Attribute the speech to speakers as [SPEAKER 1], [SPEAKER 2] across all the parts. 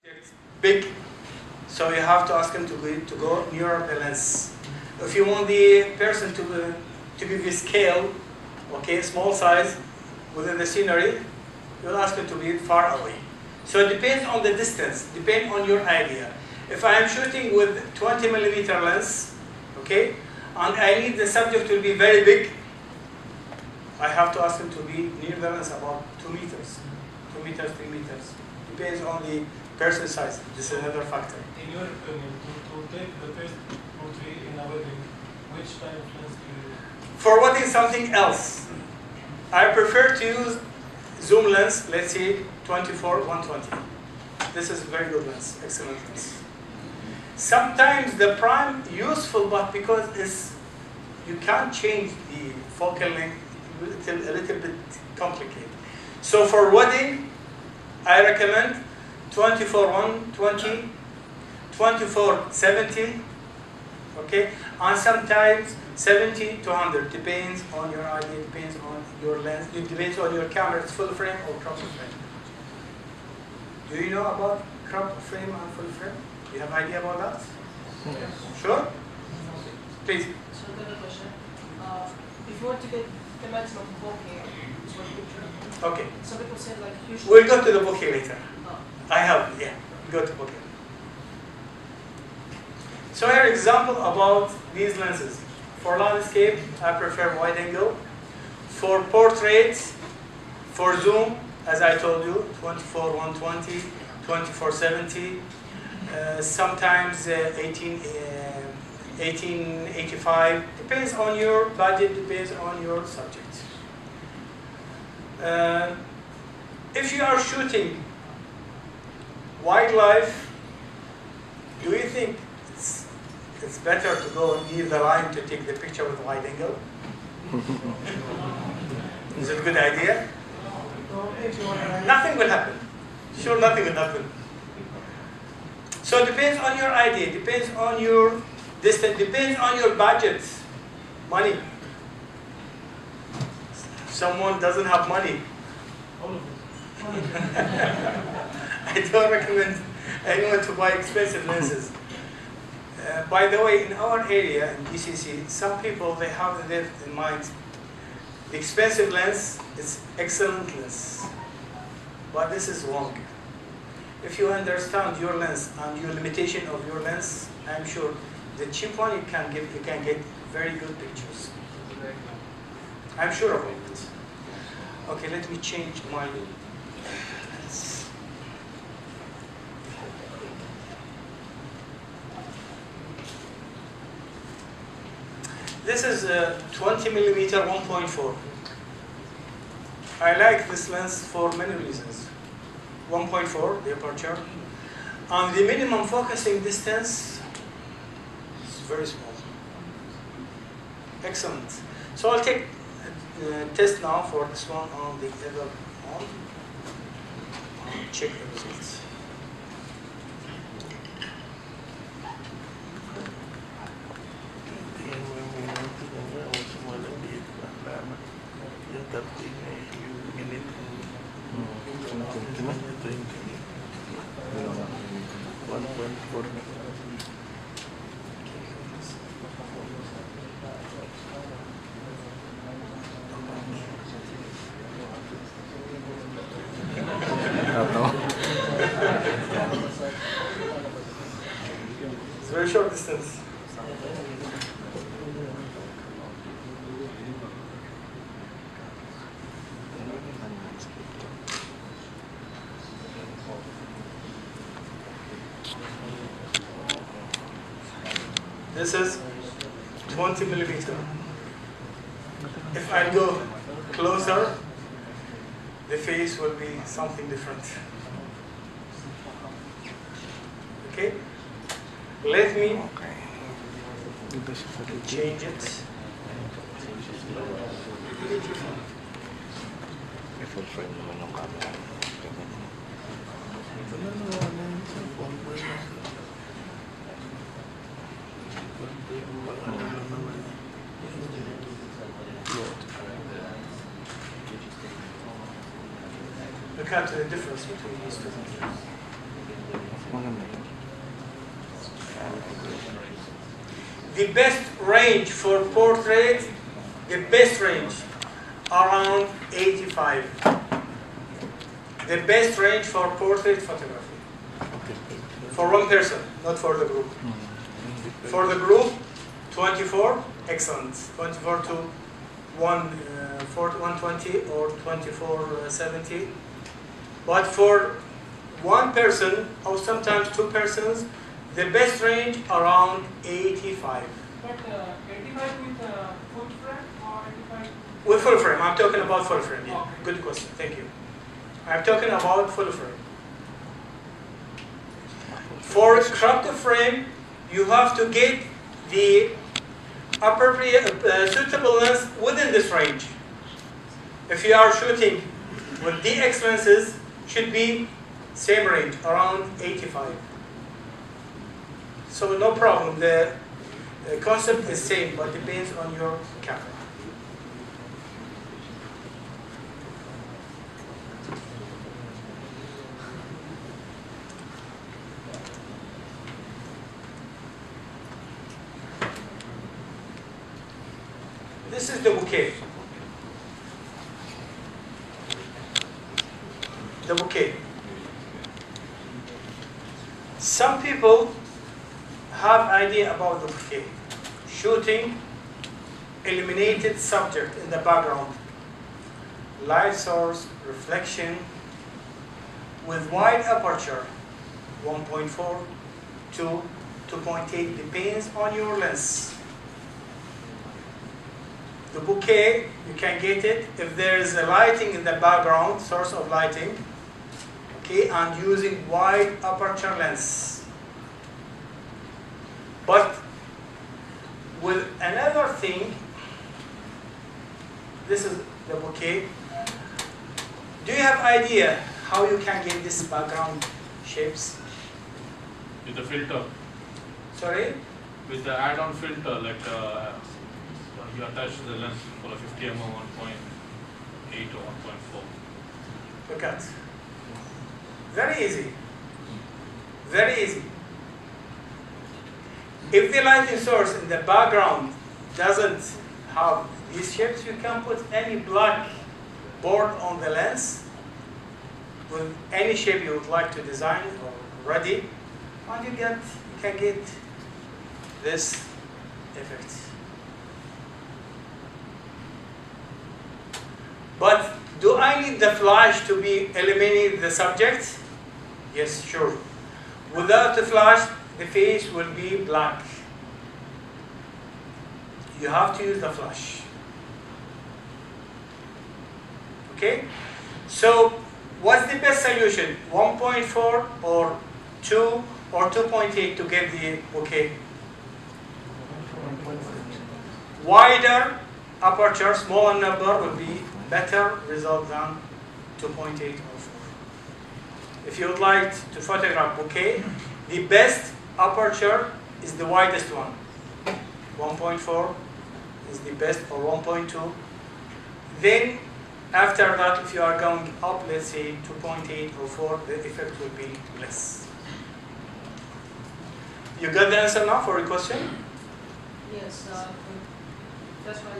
[SPEAKER 1] It's big, so you have to ask him to go nearer the lens. If you want the person to give you scale, okay, small size within the scenery, you'll ask him to be far away. So it depends on the distance, depends on your idea. If I am shooting with 20 millimeter lens, okay, and I need the subject to be very big, I have to ask him to be near the lens about 2 meters, 2 meters, 3 meters. Depends on the person size. This is another factor.
[SPEAKER 2] In your opinion, to take the best portrait in a wedding, which type of lens do you use?
[SPEAKER 1] For wedding, something else. I prefer to use zoom lens, let's say 24-120. This is a very good lens, excellent lens. Sometimes the prime useful, but because you can't change the focal length, it's a little bit complicated. So for wedding, I recommend 24-120, 24-70, okay, and sometimes 70-100, depends on your idea, depends on your lens, it depends on your camera, it's full frame or crop frame. Do you know about crop frame and full frame? Do you have idea about that?
[SPEAKER 2] Yes.
[SPEAKER 1] Sure? Please.
[SPEAKER 3] So another question. If you want to get the maximum bokeh to a picture,
[SPEAKER 1] Okay.
[SPEAKER 3] some people say like you should.
[SPEAKER 1] We'll go to the bokeh later.
[SPEAKER 3] Oh.
[SPEAKER 1] I have, yeah. Go to bokeh. So here example about these lenses. For landscape, I prefer wide angle. For portraits, for zoom, as I told you, 24-120, 24-70, sometimes 1885. Depends on your budget, depends on your subject. If you are shooting wildlife, do you think it's better to go near the line to take the picture with wide angle? Is it a good idea? Nothing will happen. Sure, nothing will happen. So it depends on your idea, depends on your distance, depends on your budget, money. Someone doesn't have money.
[SPEAKER 2] All of it.
[SPEAKER 1] I don't recommend anyone to buy expensive lenses. By the way, in our area, in GCC, some people, they have in mind the expensive lens is excellent lens. But this is wrong. If you understand your lens and your limitation of your lens, I'm sure the cheap one you can get very good pictures. I'm sure of it. Okay, let me change my lens. This is a 20 millimeter 1.4. I like this lens for many reasons. 1.4, the aperture, and the minimum focusing distance is very small. Excellent. So I'll take a test now for this one on the other one. I'll check the results. It's a very short distance. This is 20 millimeter. If I go closer, the face will be something different. Okay? Let me change it. Look at the difference between these two. The best range for portrait, the best range, around 85. The best range for portrait photography. For one person, not for the group. For the group, 24, excellent. 24 to 120 or 2470. But for one person, or sometimes two persons, the best range around 85.
[SPEAKER 3] But 85 with full frame or 85?
[SPEAKER 1] With full frame, I'm talking about full frame. Yeah.
[SPEAKER 3] Okay.
[SPEAKER 1] Good question, thank you. I'm talking about full frame. For cropped frame, you have to get the appropriate, suitable lens within this range. If you are shooting with DX lenses, should be same range, around 85. So no problem, the concept is same, but depends on your camera. This is the bouquet. The bouquet. Some people have idea about the bouquet. Shooting illuminated subject in the background. Light source, reflection, with wide aperture, 1.4 to 2.8, depends on your lens. The bouquet, you can get it if there is a lighting in the background, source of lighting, okay, and using wide aperture lens. But with another thing, this is the bouquet. Do you have idea how you can get this background shapes?
[SPEAKER 4] With the filter,
[SPEAKER 1] Sorry?
[SPEAKER 4] with the add-on filter, like you attach the lens for a 50 mm 1.8 or 1.4.
[SPEAKER 1] Look at. Very easy. Very easy. If the lighting source in the background doesn't have these shapes, you can put any black board on the lens with any shape you would like to design or ready, and you can get this effect. But do I need the flash to be illuminating the subject? Yes, sure. Without the flash, the face will be black. You have to use the flash. Okay? So, what's the best solution? 1.4 or 2 or 2.8 to get the bouquet? Wider aperture, smaller number will be better result than 2.8 or 4. If you would like to photograph bouquet, the best aperture is the widest one. 1.4 is the best, or 1.2. Then after that, if you are going up, let's say 2.8 or 4, the effect will be less. You got the answer now for your question?
[SPEAKER 3] Yes, that's why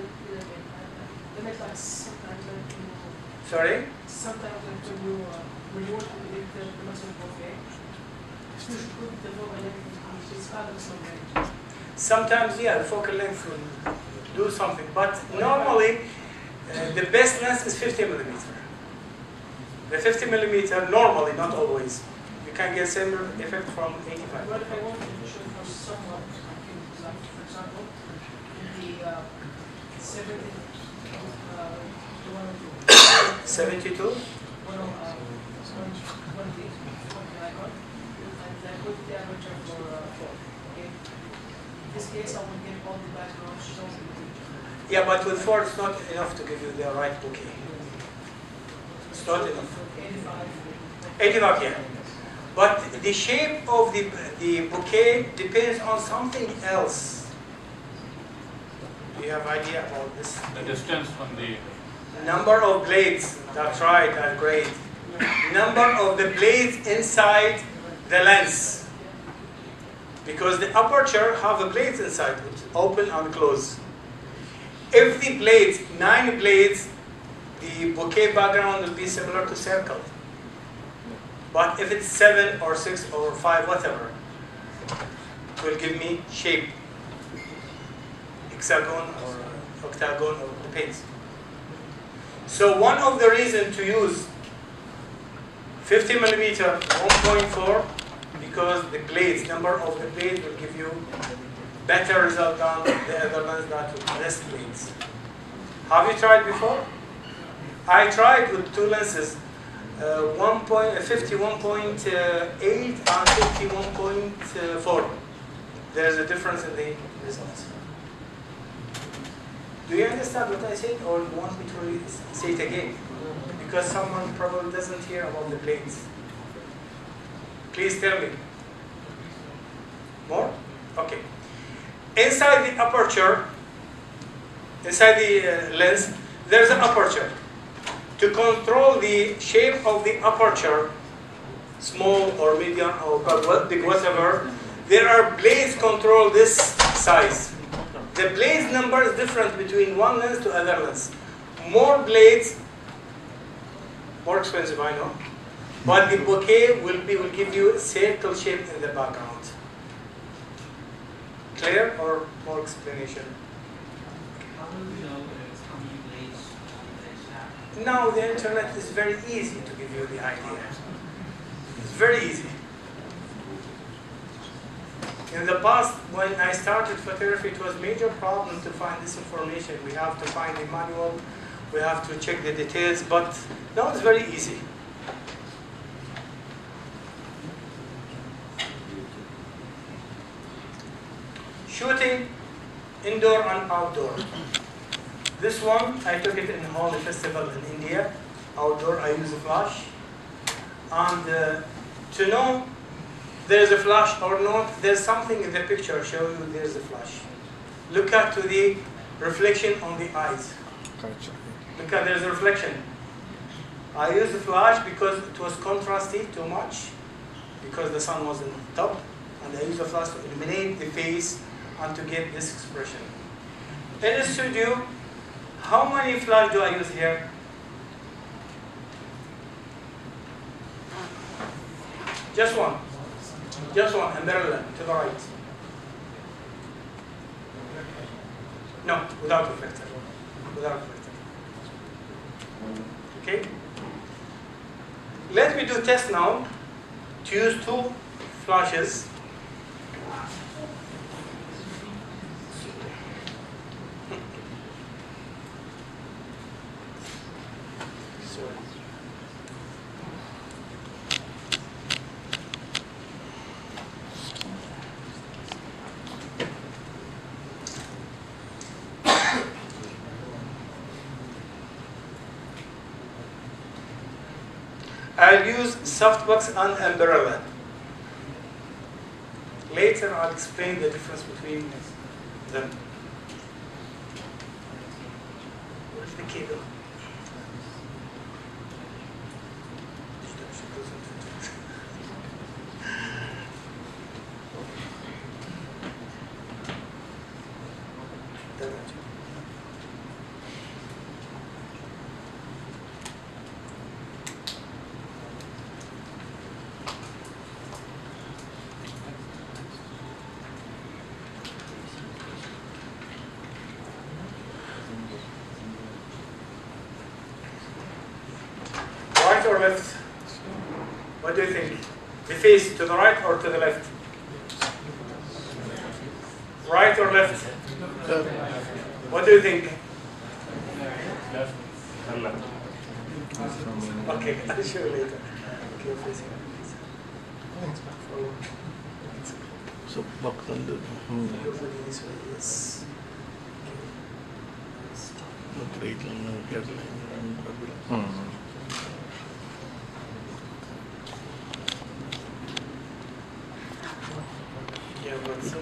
[SPEAKER 3] they make like sometimes like you,
[SPEAKER 1] Sorry?
[SPEAKER 3] sometimes like when you want to edit the maximum bouquet, you should put the focal length which is other something.
[SPEAKER 1] Sometimes, yeah, the focal length will do something, but normally the best lens is 50 millimeter. The 50 millimeter, normally, not always. You can get similar effect from 85.
[SPEAKER 3] But if I want to show for someone, like for example, in the 70, the one of
[SPEAKER 1] 72?
[SPEAKER 3] one of these, one Nikon, and I put the aperture for 4. Okay. In this case, I will get all the background shown.
[SPEAKER 1] Yeah, but with 4 it's not enough to give you the right bouquet. It's not enough.
[SPEAKER 3] 85.
[SPEAKER 1] 85, yeah. But the shape of the bouquet depends on something else. Do you have idea about this?
[SPEAKER 4] The distance from the
[SPEAKER 1] Number of blades, that's right, that's great. Number of the blades inside the lens. because the aperture have the blades inside, which open and close. If the blades, 9 blades, the bouquet background will be similar to circle. But if it's 7 or 6 or 5, whatever, it will give me shape, hexagon or octagon, or depends. So one of the reasons to use 50 millimeter 1.4, because the blades, number of the blades will give you better result than the other lens that with less blades. Have you tried before? I tried with 2 lenses, 51.8 and 51.4. There's a difference in the results. Do you understand what I said, or you want me to say it again? Because someone probably doesn't hear about the blades. Please tell me. More? Okay. Inside the aperture, inside the lens, there's an aperture. To control the shape of the aperture, small or medium or big, whatever, there are blades control this size. The blades number is different between one lens to other lens. More blades, more expensive, I know, but the bouquet will give you a circle shape in the background. Clear or more explanation?
[SPEAKER 5] How do we know how many blades they have?
[SPEAKER 1] Now the internet is very easy to give you the idea. It's very easy. In the past, when I started photography, it was a major problem to find this information. We have to find the manual, we have to check the details, but now it's very easy. Shooting indoor and outdoor. This one, I took it in Holi Festival in India. Outdoor, I use a flash. And to know there's a flash or not, there's something in the picture show you there's a flash. Look at to the reflection on the eyes. Look at there's a reflection. I used the flash because it was contrasty too much, because the sun was on top, and I used the flash to illuminate the face and to get this expression. In the studio, how many flash do I use here? Just one. Just one, umbrella to the right. No, without reflector. Without reflector. Okay? Let me do test now to use 2 flashes. I'll use softbox and umbrella. Later I'll explain the difference between them. Where's the cable? Right or left? What do you think? The face to the right or to the left? Right or left? What do you think?
[SPEAKER 4] Left.
[SPEAKER 1] Okay, I'll show you later. Okay, facing.
[SPEAKER 6] So walk on the
[SPEAKER 1] This way, yes.
[SPEAKER 6] plate and get
[SPEAKER 1] Yeah, but some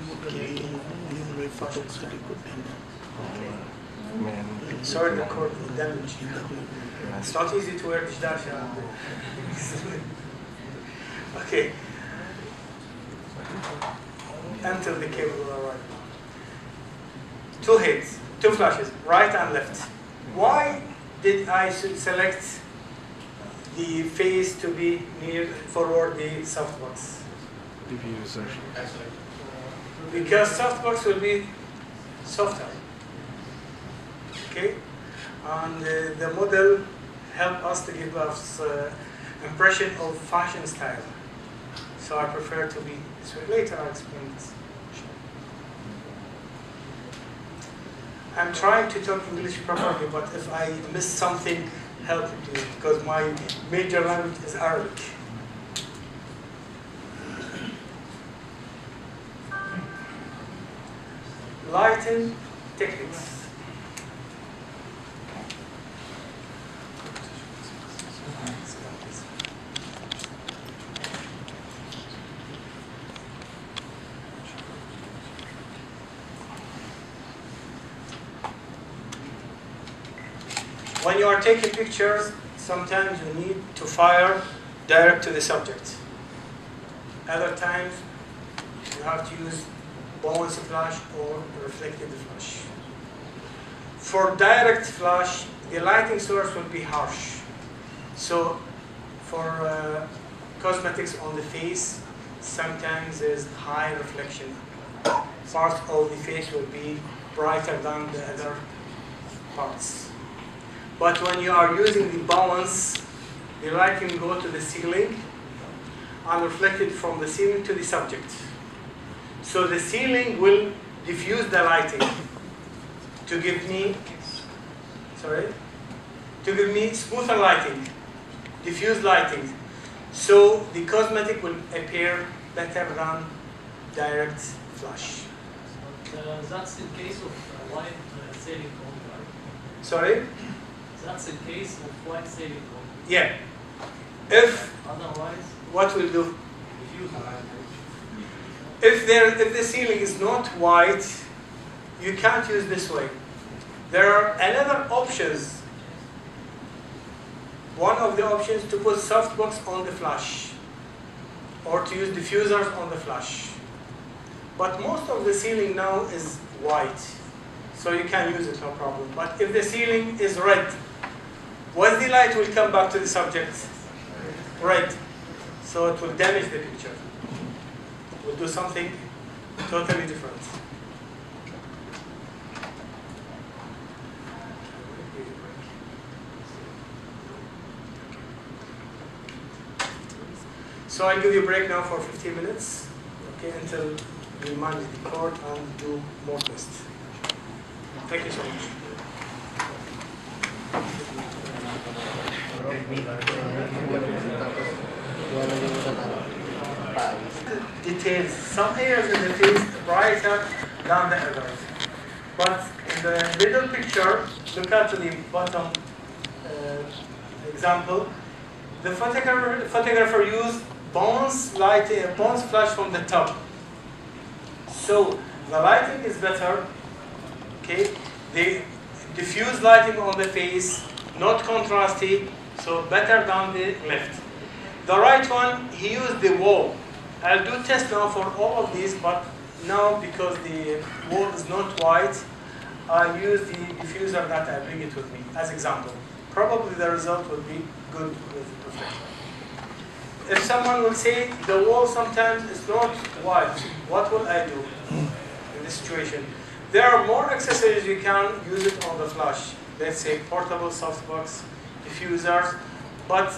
[SPEAKER 1] sorry, the cord is damaged. It's not easy to wear dish. Okay. until the cable will arrive. Two heads, two flashes, right and left. Why did I select the face to be near forward the softbox?
[SPEAKER 6] Diffuser.
[SPEAKER 1] Because softbox will be softer. Okay, and the model help us to give us impression of fashion style. So I prefer to be this way. Later I'll explain this. I'm trying to talk English properly, but if I miss something, help me please, because my major language is Arabic. Lighting techniques. When you are taking pictures, sometimes you need to fire direct to the subject. Other times, you have to use bounce flash or reflected flash. For direct flash, the lighting source will be harsh. So for cosmetics on the face, sometimes there's high reflection. Part of the face will be brighter than the other parts. But when you are using the balance, the light can go to the ceiling and reflect it from the ceiling to the subject. So the ceiling will diffuse the lighting to give me, smoother lighting, diffuse lighting. So the cosmetic will appear better than direct flash.
[SPEAKER 5] That's in case of white sailing cone, right?
[SPEAKER 1] Sorry?
[SPEAKER 5] That's in case of white sailing cone.
[SPEAKER 1] Yeah. If,
[SPEAKER 5] Otherwise,
[SPEAKER 1] what we'll do?
[SPEAKER 5] diffuse light.
[SPEAKER 1] If the ceiling is not white, you can't use this way. There are another options. One of the options to put softbox on the flash, or to use diffusers on the flash. But most of the ceiling now is white, so you can use it, no problem. But if the ceiling is red, what the light will come back to the subject? Red. So it will damage the picture. We'll do something totally different. So I'll give you a break now for 15 minutes, okay, until we manage the cord and do more tests. Thank you so much. Details. Some areas in the face brighter than the others. But in the middle picture, look at the bottom example. The photographer used bounce flash from the top. So the lighting is better. Okay, the diffuse lighting on the face, not contrasty, so better than the left. The right one, he used the wall. I'll do test now for all of these, but now because the wall is not white, I'll use the diffuser that I bring it with me as example. Probably the result will be good with the reflector. If someone will say the wall sometimes is not white, what will I do in this situation? There are more accessories you can use it on the flash. Let's say portable softbox, diffusers, but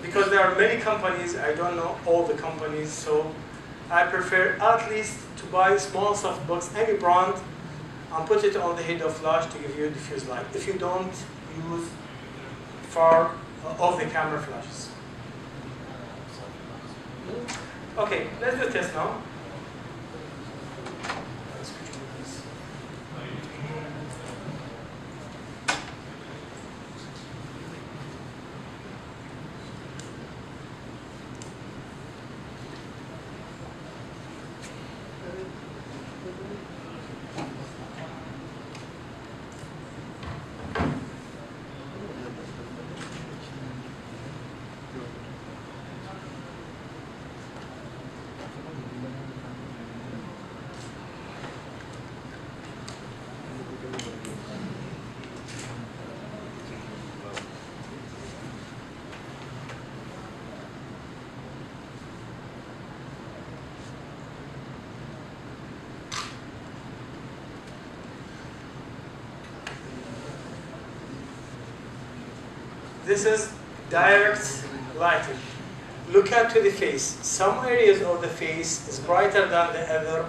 [SPEAKER 1] because there are many companies, I don't know all the companies, so I prefer at least to buy small softbox, any brand, and put it on the head of flash to give you diffuse light. If you don't use far off the camera flashes. Okay, let's do a test now. This is direct lighting. Look at to the face. Some areas of the face is brighter than the other,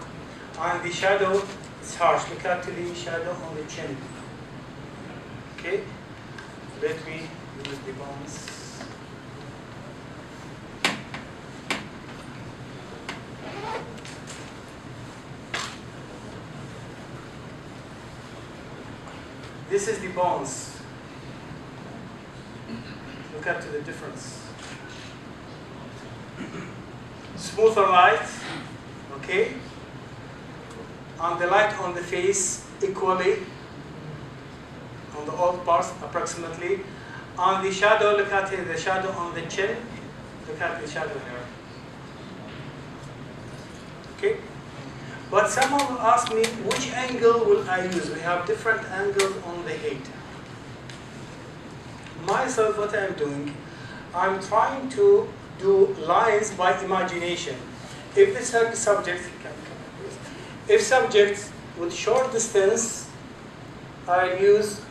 [SPEAKER 1] and the shadow is harsh. Look at to the shadow on the chin. Okay? Let me use the bones. This is the bones. Look at to the difference. Smoother light, okay? And the light on the face equally, on the all parts approximately. On the shadow, look at the shadow on the chin. Look at the shadow here. Okay? But someone will ask me, which angle will I use? We have different angles on the head. Myself, what I'm doing, I'm trying to do lines by imagination. If the subject, if subjects with short distance, I use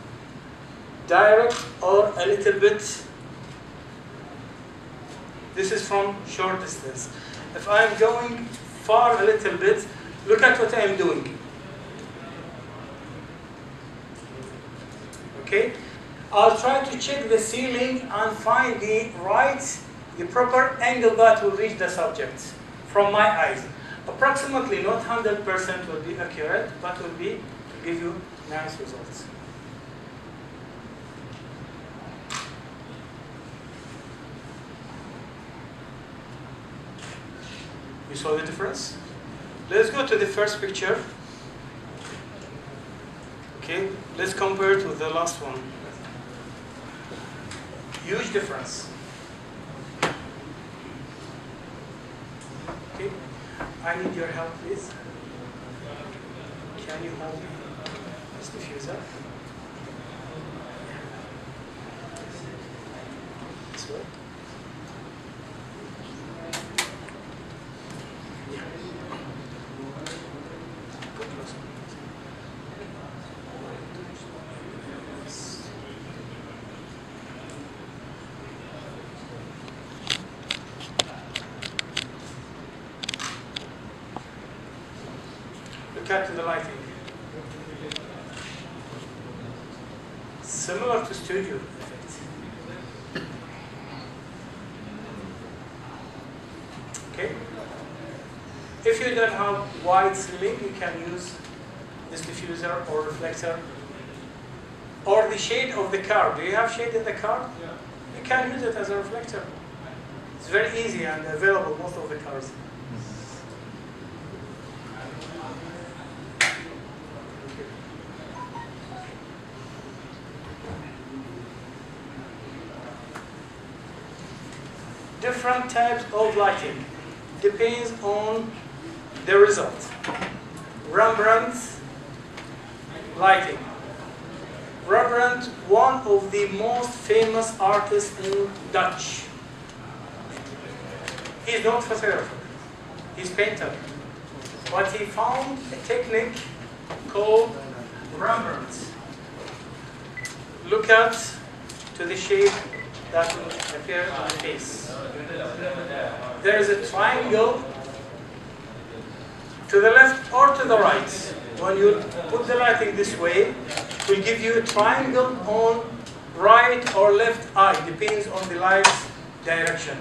[SPEAKER 1] direct or a little bit. This is from short distance. If I'm going far a little bit, look at what I'm doing. Okay? I'll try to check the ceiling and find the proper angle that will reach the subject from my eyes. Approximately, not 100% will be accurate, but will be to give you nice results. You saw the difference? Let's go to the first picture. Okay, let's compare it with the last one. Huge difference. Okay, I need your help, please. Can you hold this diffuser? This way. Look at the lighting. Similar to studio effect. Okay? If you don't have wide ceiling, you can use this diffuser or reflector or the shade of the car. Do you have shade in the car?
[SPEAKER 2] Yeah.
[SPEAKER 1] You can use it as a reflector. It's very easy and available most of the cars. Different types of lighting depends on the result. Rembrandt Lighting. Rembrandt, one of the most famous artists in Dutch. He's not photographer, he's painter. But he found a technique called Rembrandt. Look at to the shape that will appear on the face. There is a triangle to the left or to the right. When you put the lighting this way, it will give you a triangle on right or left eye, depends on the light's direction.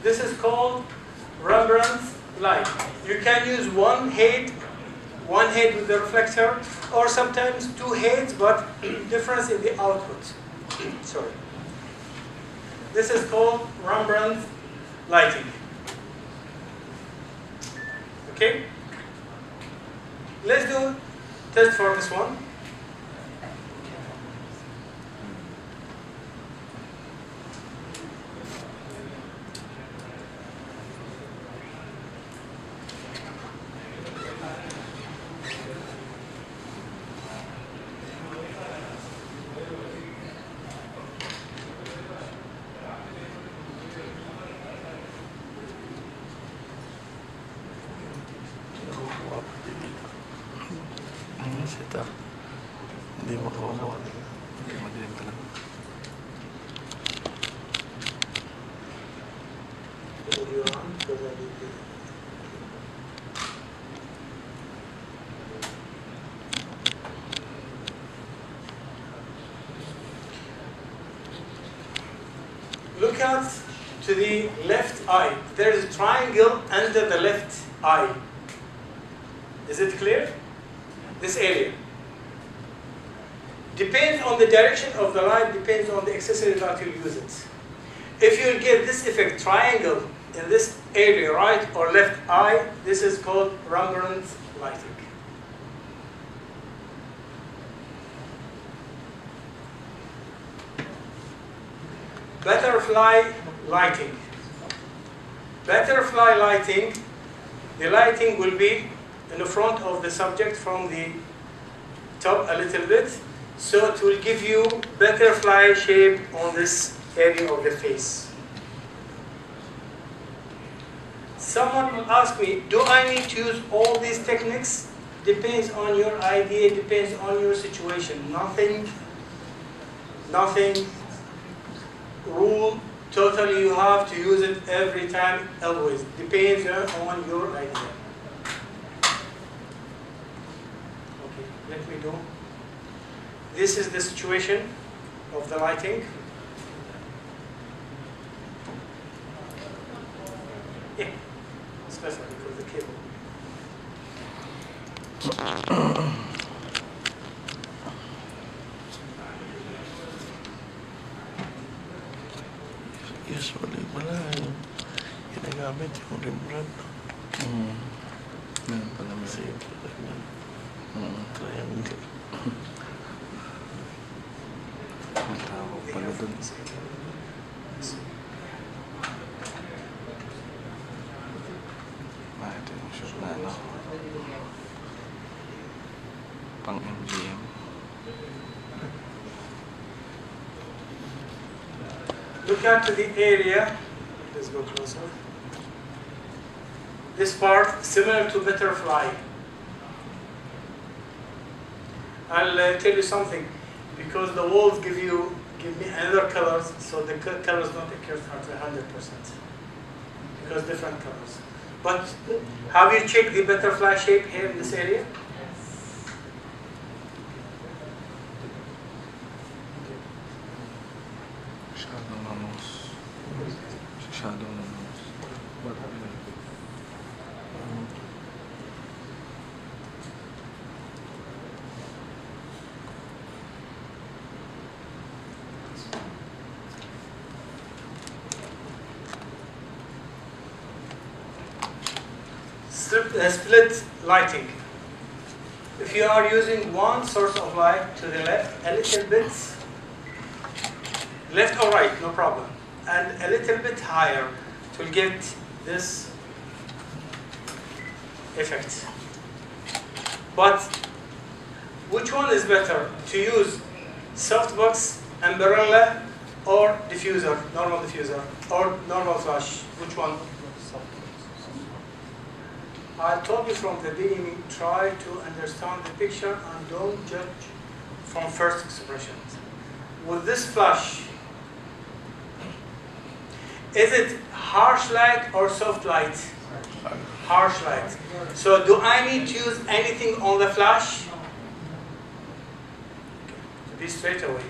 [SPEAKER 1] This is called Rembrandt light. You can use one head with the reflector, or sometimes two heads, but difference in the output. Sorry. This is called Rembrandt lighting. Okay? Let's do test for this one.
[SPEAKER 6] Setup.
[SPEAKER 1] because I did the look out to the left eye. There is a triangle under the left eye. Is it clear? This area. Depends on the direction of the light, depends on the accessory that you use it. If you get this effect, triangle, in this area, right or left eye, this is called Rembrandt lighting. Butterfly lighting. Butterfly lighting, the lighting will be in the front of the subject from the top a little bit, so it will give you butterfly shape on this area of the face. Someone will ask me, do I need to use all these techniques? Depends on your idea, depends on your situation. Nothing rule totally you have to use it every time, always. Depends on your idea. Okay, let me do. This is the situation of the lighting. Yeah, especially because the cable.
[SPEAKER 6] Usually, wala yung ginagamit yung Rembrandt.
[SPEAKER 7] Meron pala may
[SPEAKER 6] Kasi triangle.
[SPEAKER 7] may tawag pala dun. Ito yung shoot na ano. Pang MGM.
[SPEAKER 1] Look at the area. Let's go closer. This part similar to butterfly. I'll tell you something, because the walls give me another colors, so the colors don't occur at 100%, because different colors. But have you checked the butterfly shape here in this area?
[SPEAKER 7] Shadow na nose. Shadow na nose.
[SPEAKER 1] Split lighting. If you are using one source of light to the left, a little bit, left or right, no problem, and a little bit higher to get this effect. But which one is better? To use softbox, umbrella, or diffuser, normal diffuser, or normal flash? Which one? I told you from the beginning, try to understand the picture and don't judge from first expressions. With this flash, is it harsh light or soft light? Harsh light. So do I need to use anything on the flash? To be straight away.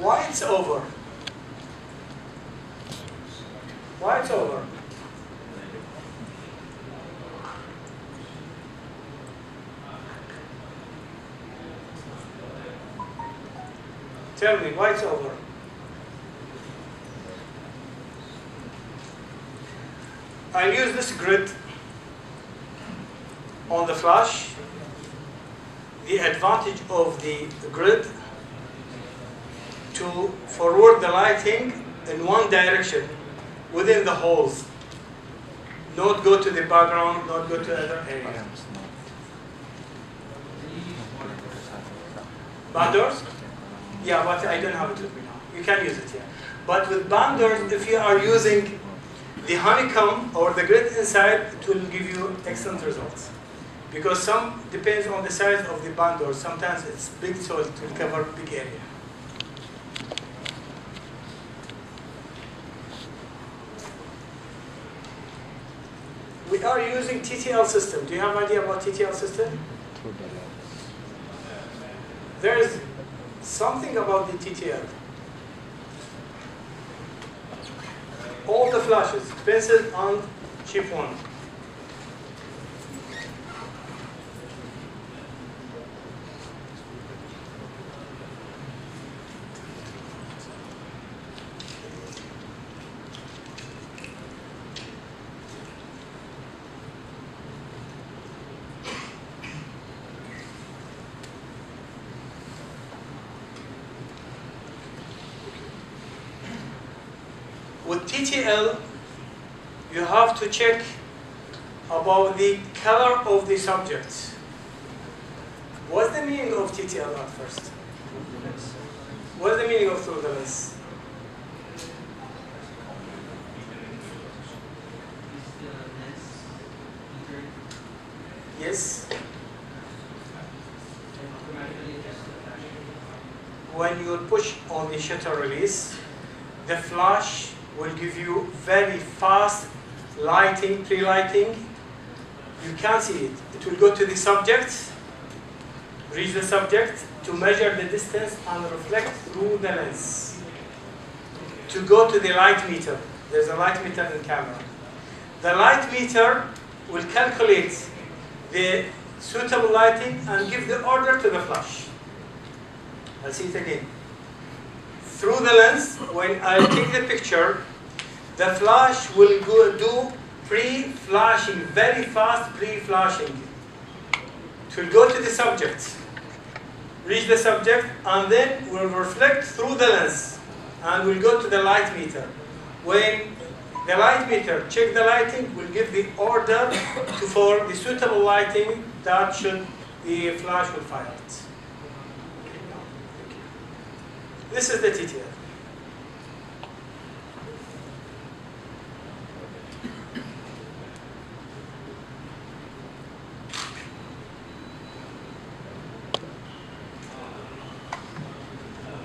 [SPEAKER 1] Why it's over? Why it's over? Tell me, why it's over? I'll use this grid on the flash. The advantage of the grid to forward the lighting in one direction within the holes. Not go to the background, not go to other area. Banders? Yeah, but I don't have it with me now. You can use it here. But with banders, if you are using the honeycomb or the grid inside, it will give you excellent results. Because some depends on the size of the bandor. Sometimes it's big, so it will cover big area. We are using TTL system. Do you have an idea about TTL system? There is something about the TTL. All the flashes, expensive and cheap one. With TTL, you have to check about the color of the subject. What's the meaning of TTL at first? What's the meaning of through the lens? Yes? When you push on the shutter release, the flash will give you very fast lighting, pre-lighting. You can't see it. It will go to the subject, reach the subject to measure the distance and reflect through the lens. To go to the light meter. There's a light meter in camera. The light meter will calculate the suitable lighting and give the order to the flash. I'll see it again. Through the lens, when I take the picture, the flash will go do pre-flashing, very fast pre-flashing. It will go to the subject, reach the subject, and then will reflect through the lens, and will go to the light meter. When the light meter check the lighting, will give the order for the suitable lighting that should the flash will fire it. This is the TTL.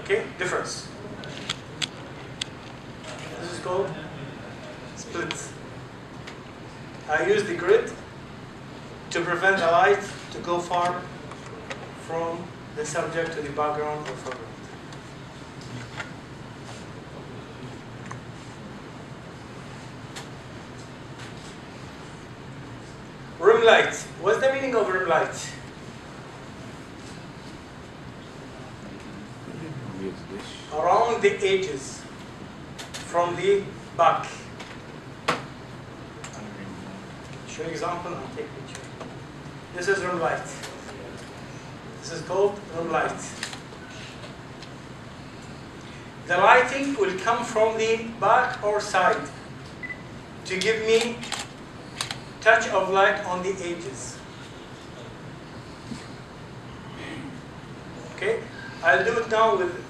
[SPEAKER 1] Okay, difference. This is called split. I use the grid to prevent the light to go far from the subject to the background or foreground. Rim light. What's the meaning of rim light? Around the edges, from the back. Show example and take picture. This is rim light. This is called rim light. The lighting will come from the back or side to give me touch of light on the edges. Okay, I'll do it now with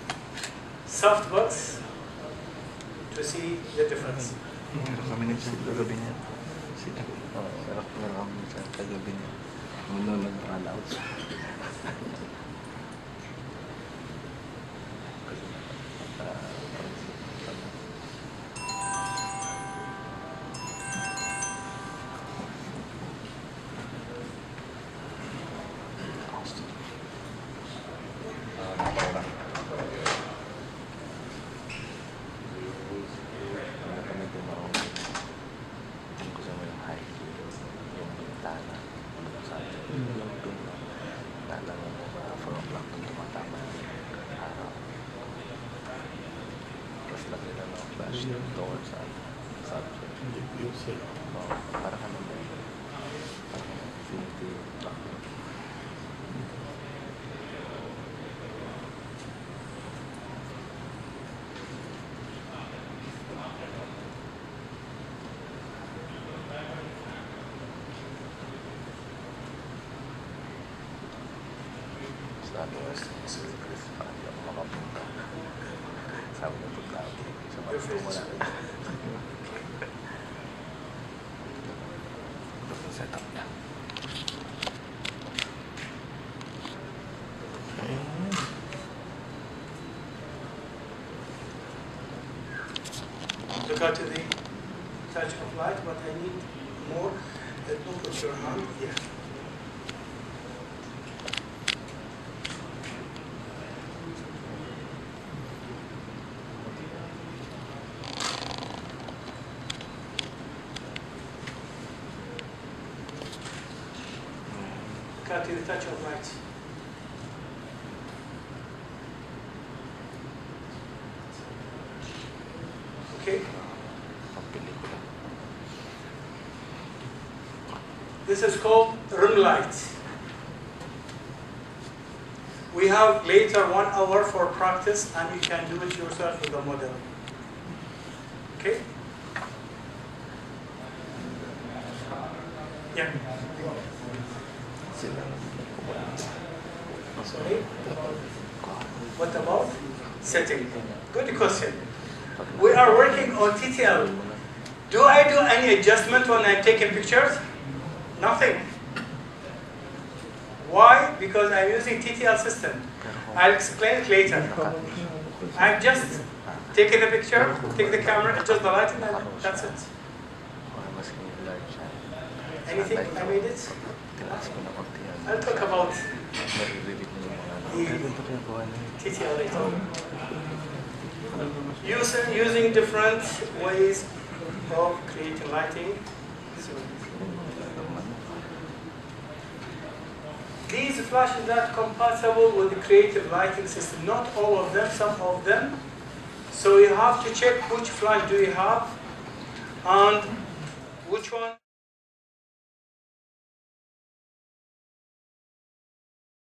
[SPEAKER 1] soft buds to see the difference.
[SPEAKER 7] Kami nito sa kagabi niya. Sila. Meron kami sa kagabi niya. Nung nag-run out. Parang ano ba yun? Parang infinity lock. Sabi ko, parang hindi ako makapunta. Sabi ko, pagkabi. Sa mga mo na. Ito yung setup niya.
[SPEAKER 1] Look out to the touch of light, but I need more. Don't put your hand here. Look out to the touch of light. Okay. This is called rim light. We have later 1 hour for practice, and you can do it yourself with the model. Okay? Yeah. Sorry? What about setting? Good question. We are working on TTL. Do I do any adjustment when I'm taking pictures? Nothing. Why? Because I'm using TTL system. I'll explain it later. I'm just taking the picture, take the camera, adjust the lighting, and that's it. Anything I made it? I'll talk about the TTL later. Using different ways of creating lighting. These flashes are compatible with the creative lighting system. Not all of them, some of them. So you have to check which flash do you have and which one.